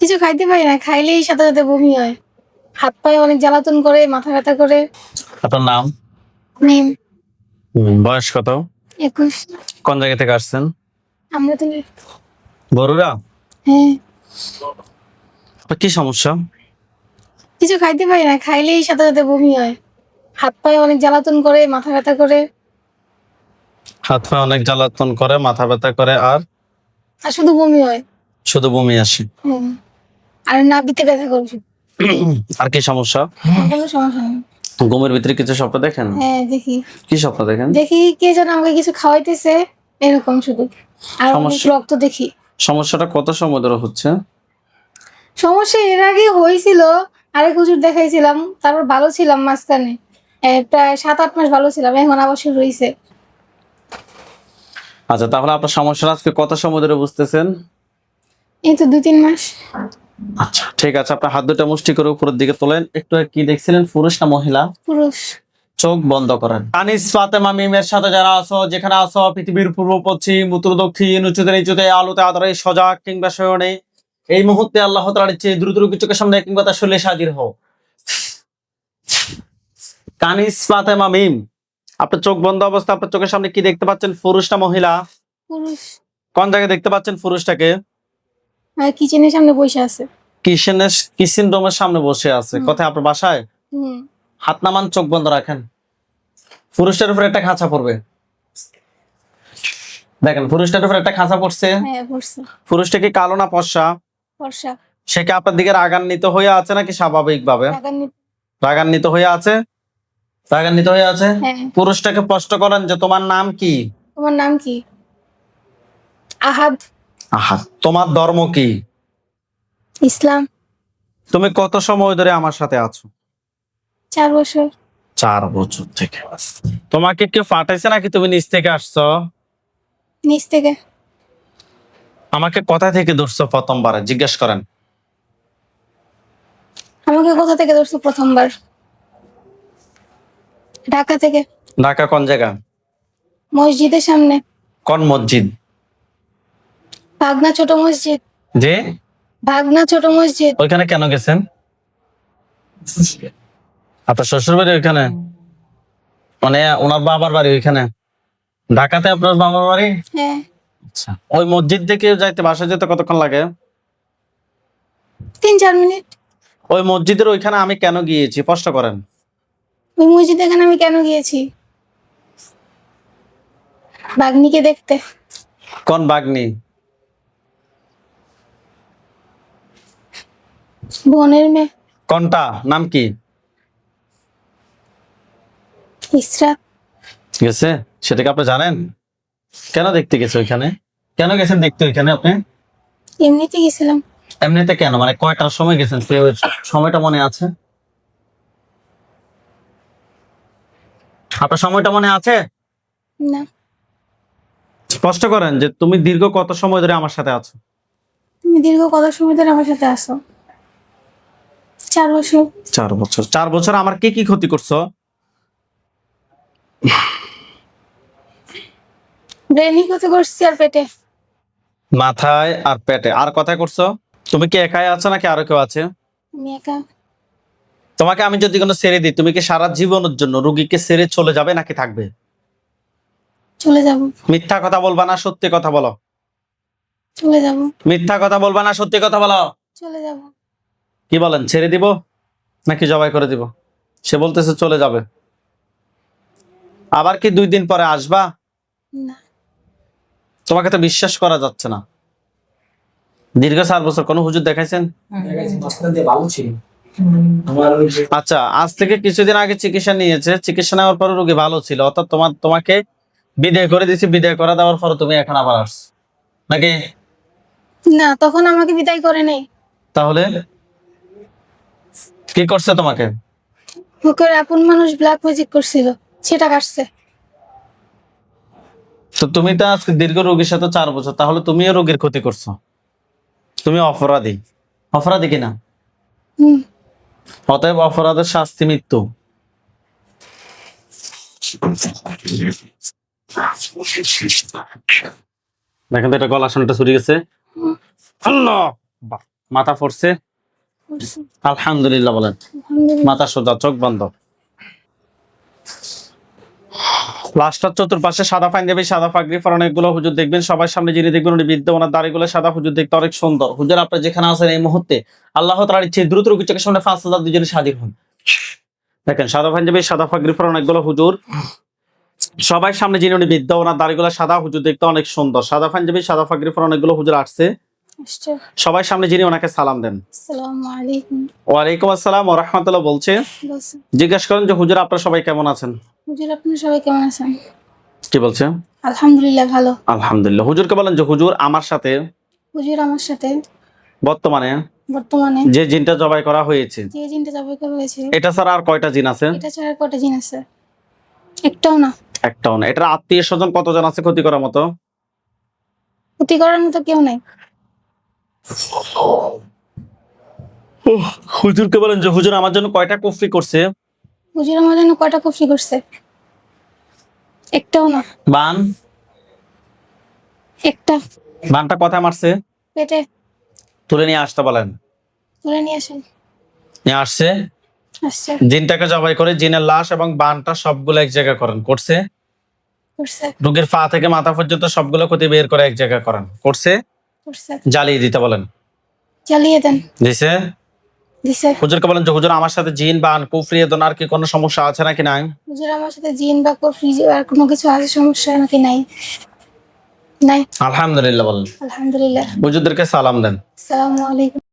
কিছু খাইতে পারি না, খাইলেই সাথে সাথে বমি হয়। হাত পায়ে অনেক জ্বালাতন করে, মাথা ব্যথা করে। আপনার নাম? মিম। বয়স কত? 21। কোন জায়গা থেকে আসছেন? আমরা তো বড়ুরা? হ্যাঁ। আপনার কি সমস্যা? কিছু খাইতে পারি না, খাইলেই সাথে সাথে বমি হয়। হাত পায়ে অনেক জ্বালাতন করে, মাথা ব্যথা করে। হাত পা অনেক জ্বালাতন করে, মাথা ব্যথা করে, আর আর শুধু বমি হয়। শুধু বমি আসে। হুম। আর নাভিতে ব্যথা করে শুধু। আর কি সমস্যা? আর কোনো সমস্যা নেই। ঘুমের ভিতরে কিছু স্বপ্ন দেখেন? হ্যাঁ দেখি। কি স্বপ্ন দেখেন? দেখি কে যেন আমাকে কিছু খাওয়াইতেছে, এরকম শুধু। আর অনেক সমস্যা? রক্ত দেখি। সমস্যাটা কত সময় ধরে হচ্ছে? সমস্যা এর আগে হয়েছিল, আরেক হুজুর দেখাইছিলাম, তারপর ভালো ছিলাম মাঝখানে। প্রায় 7-8 মাস ভালো ছিলাম, এখন আবার শুরু হয়েছে। আচ্ছা, তাহলে আপনার সমস্যা আজকে কত সময় ধরে বুঝতেছেন? এই তো 2-3 মাস। আচ্ছা ঠিক আছে, আপনার হাত দুটো মুষ্টি করে উপরের দিকে তোলেন। একটু আগে কি দেখছিলেন, পুরুষ না মহিলা? পুরুষ। চোখ বন্ধ করেন। আনিস ফাতেমা মিমের সাথে যারা আছো, যেখানে আছো, পৃথিবীর পূর্ব পশ্চিম উত্তর দক্ষিণ উঁচুতে নিচুতে আলোতে আধারে সজাগ কিংবা শয়নে, এই মুহূর্তে আল্লাহ তাআলার চেয়ে দ্রুত চোখের সামনে কিংবা তার শরীরে হাজির হও। কানিস ফাতেমা মিম, আপনার চোখ বন্ধ অবস্থা, আপনার চোখের সামনে কি দেখতে পাচ্ছেন, পুরুষ না মহিলা? পুরুষ। কোন জায়গায় দেখতে পাচ্ছেন পুরুষটাকে? আর কিচেনের সামনে বসে আছে। কিচেন রুমের সামনে বসে আছে। কোথায়, আপনার বাসায়? হুম। হাত নামান, চোখ বন্ধ রাখেন। পুরুষটার উপরে একটা খাঁচা পড়বে। দেখেন পুরুষটার উপরে একটা খাঁচা পড়ছে। হ্যাঁ পড়ছে। পুরুষটা কি কালো না ফর্সা? ফর্সা। সে কি আপনার দিকে রাগান্বিত হয়ে আছে নাকি স্বাভাবিক ভাবে? রাগান্বিত হয়ে আছে। রাগান্বিত হয়ে আছে। হ্যাঁ। পুরুষটাকে প্রশ্ন করেন যে তোমার নাম কি? তোমার নাম কি? আহাদ। আহা, তোমার ধর্ম কি? ইসলাম। তুমি কত সময় ধরে আমার সাথে আছো? 4 বছর। 4 বছর থেকে। তোমাকে কেউ পাঠাইছে নাকি তুমি নিজ থেকে আসছো? নিচ থেকে। আমাকে কোথা থেকে ধরছো প্রথমবার জিজ্ঞেস করেন। আমাকে কোথা থেকে ধরছো প্রথমবার? ঢাকা থেকে। ঢাকা কোন জায়গা? মসজিদের সামনে। কোন মসজিদ? ভাগনা ছোট মসজিদ। যে ভাগনা ছোট মসজিদ। ওইখানে কেন গেছেন? আপনার শ্বশুর বাড়ি ওইখানে? মানে ওনার বাবার বাড়ি ওইখানে? ঢাকাতে আপনার বাবার বাড়ি? হ্যাঁ। আচ্ছা, ওই মসজিদ থেকে যাইতে, বাসা যেতে কতক্ষণ লাগে? 3-4 মিনিট। ওই মসজিদের ওইখানে আমি কেন গিয়েছি প্রশ্ন করেন। ওই মসজিদ এখানে আমি কেন গিয়েছি? বাগ্নিকে দেখতে। কোন বাগ্নি? বোনের মেয়ে। কোনটা, নাম কি? ইসরাত। গেছে, সেটাকে আপনি জানেন? কেন দেখতে গেছে ওইখানে? কেন গেছেন দেখতে ওইখানে আপনি? এমনিতে গেছিলাম। এমনিতে কেন, মানে কয়টার সময় গেছেন, সময়টা মনে আছে? আপনার সময়টা মনে আছে? না। স্পষ্ট করেন যে তুমি দীর্ঘ কত সময় ধরে আমার সাথে আছো? তুমি দীর্ঘ কত সময় ধরে আমার সাথে আসো? 4 বছর। 4 বছর। 4 বছর আমার কি কি ক্ষতি করছো? ব্রেনই কত করছি আর পেটে। মাথায় আর পেটে। আর কথায় করছো? তুমি কি একাই আছো নাকি আরো কেউ আছে? আমি একা। তোমাকে আমি যদি কোনো ছেড়ে দিই, তুমি কি সারা জীবনের জন্য রোগীকে ছেড়ে চলে যাবে নাকি থাকবে? চলে যাব। মিথ্যা কথা বলবা না, সত্যি কথা বলো। চলে যাব। মিথ্যা কথা বলবা না, সত্যি কথা বলো। চলে যাব। কি বলেন, ছেড়ে দিব নাকি জবাই করে দিব? সে বলতেছে চলে যাবে। আবার কি 2 দিন পরে আসবা? না। তোমাকে তো বিশ্বাস করা যাচ্ছে না। দীর্ঘ 4 বছর কোন হুজুর দেখাইছেন? আচ্ছা, আজ থেকে কিছুদিন আগে চিকিৎসা নিয়েছে, চিকিৎসা নেওয়ার পরে রোগী ভালো ছিল, অর্থাৎ তোমাকে বিদায় করে দিয়েছি, বিদায় করা দেওয়ার পরে তুমি এখন আবার আসছো নাকি? না, তখন আমাকে বিদায় করে নাই। তাহলে কি করছে তোমাকে? ওকে আপন মানুষ ব্ল্যাক ম্যাজিক করছিল, সেটা কাটছে। তো তুমি তো আজকে দীর্ঘ রোগীর সাথে 4 বছর, তাহলে তুমিও রোগীর ক্ষতি করছো। তুমি অপরাধী। অপরাধী কিনা? হুম। অতএব অপরাধের শাস্তি মৃত্যু। দেখেন তো, এটা গলা শোনাটা ছুরি গেছে। আল্লাহ। মাথা পড়ছে? করছি। আলহামদুলিল্লাহ বলেন। আলহামদুলিল্লাহ। মাথা সোজা, চোখ বন্ধ। লাস্টার চতুর্পাশে সাদা পাঞ্জাবি, সাদা পাগড়ি পরা অনেকগুলো হুজুর দেখবেন, সবার সামনে যিনি দেখবেন উনি বৃদ্ধ, ওনার দাড়িগুলো সাদা, হুজুর দেখতে অনেক সুন্দর। হুজুর আপনি যেখানে আছেন এই মুহূর্তে আল্লাহ তাআলার ইচ্ছে দ্রুত রুগীর চোখের সামনে 5,000 দুজনে হাজির হন। দেখেন সাদা পাঞ্জাবি, সাদা পাগড়ি পরা অনেকগুলো হুজুর, সবার সামনে যিনি উনি বৃদ্ধ, ওনার দাড়িগুলো সাদা, হুজুর দেখতে অনেক সুন্দর। সাদা পাঞ্জাবি, সাদা পাগড়ি পরা অনেকগুলো হুজুর আসছে, আসছে। সবার সামনে যিনি ওনাকে সালাম দেন। আসসালামু আলাইকুম। ওয়ালাইকুম আসসালাম ওয়া রাহমাতুল্লাহ বলছে। বলছি, জিজ্ঞেস করেন যে হুজুর আপনারা সবাই কেমন আছেন? হুজুর আপনারা সবাই কেমন আছেন? কি বলছে? আলহামদুলিল্লাহ ভালো। আলহামদুলিল্লাহ। হুজুরকে বলেন যে হুজুর আমার সাথে হুজুর আমার সাথে বর্তমানে বর্তমানে যে জিনটা জবাই করা হয়েছে যে জিনটা জবাই করা হয়েছে এটা ছাড়া আর কয়টা জিন আছে? এটা ছাড়া আর কয়টা জিন আছে? একটাও না। একটাও না। এটার আত্মীয় স্বজন কতজন আছে ক্ষতি করার মতো? ক্ষতি করার মতো কেউ নাই। হুজুরকে বলেন যে হুজুর আমার জন্য কয়টা কুফরি করছে? হুজুর আমার জন্য কয়টা কুফরি করছে? একটাও না। বান? একটা। বানটা কথায় মারছে? পেটে। তুলে নিয়ে আসতে বলেন। তুলে নিয়ে আসেন। নিয়ে আসছে। আসছে। জিনটাকে জবাই করে জিনের লাশ এবং বানটা সবগুলো এক জায়গায় করেন। করছে? করছে। রোগীর পা থেকে মাথা পর্যন্ত সবগুলো ক্ষতি বের করে এক জায়গায় করেন। করছে? করছে। জ্বালিয়ে দিতে বলেন। চালিয়ে দেন। দিছে? দিছে। হুজুরকে বলেন যে হুজুর আমার সাথে জিন বান কুফরি এ ধরনের আর কি কোনো সমস্যা আছে নাকি নাই? হুজুর আমার সাথে জিন বা কুফরি আর কোনো কিছু আছে সমস্যা নাকি নাই? নাই। আলহামদুলিল্লাহ বলেন। আলহামদুলিল্লাহ। হুজুরদেরকে সালাম দেন। আসসালামু আলাইকুম।